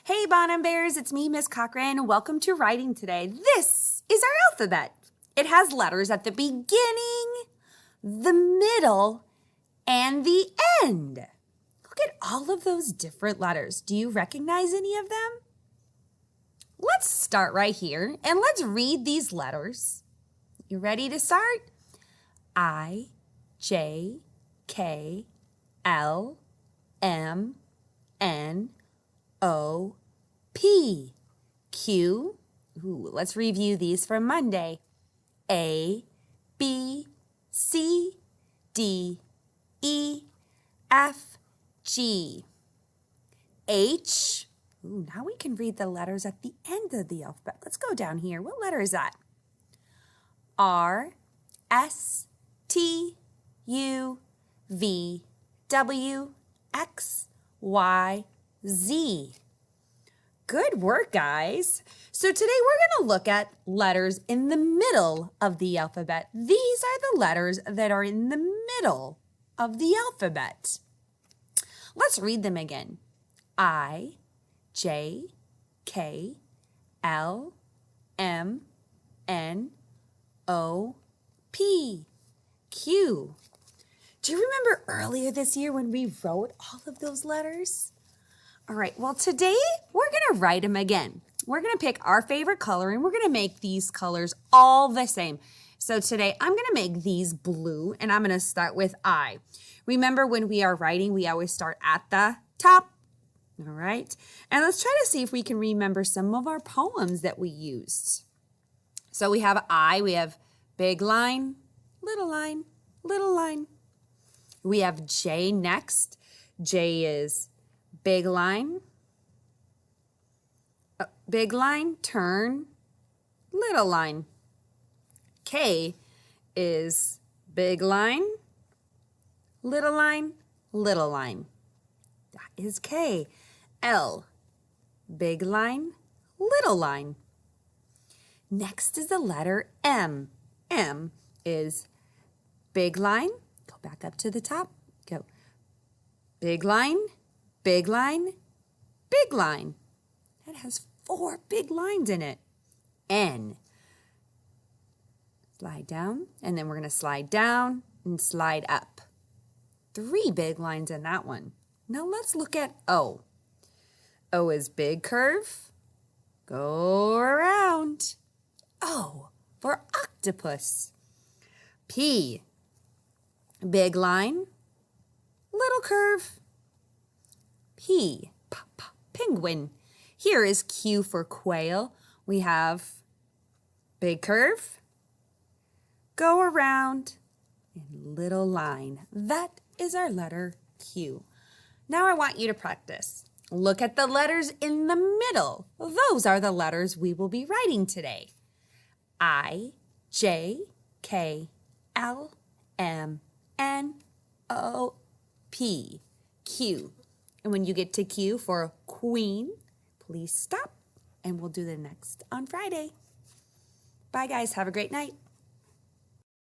Hey Bonham Bears, it's me, Miss Cochran. Welcome to Writing Today. This is our alphabet. It has letters at the beginning, the middle, and the end. Look at all of those different letters. Do you recognize any of them? Let's start right here and let's read these letters. You ready to start? I, J, K, L, M, N, O, P, Q. Let's review these from Monday. A, B, C, D, E, F, G, H. Now we can read the letters at the end of the alphabet. Let's go down here. What letter is that? R, S, T, U, V, W, X, Y, Z. Good work, guys. So today we're going to look at letters in the middle of the alphabet. These are the letters that are in the middle of the alphabet. Let's read them again. I, J, K, L, M, N, O, P, Q. Do you remember earlier this year when we wrote all of those letters? All right, well today we're gonna write them again. We're gonna pick our favorite color and we're gonna make these colors all the same. So today I'm gonna make these blue and I'm gonna start with I. Remember when we are writing, we always start at the top. All right, and let's try to see if we can remember some of our poems that we used. So we have I, we have big line, little line, little line. We have J next. J is big line, turn, little line. K is big line, little line, little line. That is K. L, big line, little line. Next is the letter M. M is big line, go back up to the top, go big line, big line, big line. That has 4 big lines in it. N. Slide down, and then we're going to slide down and slide up. 3 big lines in that one. Now let's look at O. O is big curve, go around. O for octopus. P, big line, little curve. P, penguin. Here is Q for quail. We have big curve, go around, and little line. That is our letter Q. Now I want you to practice. Look at the letters in the middle. Those are the letters we will be writing today. I, J, K, L, M, N, O, P, Q. And when you get to Q for queen, please stop and we'll do the next on Friday. Bye guys, have a great night.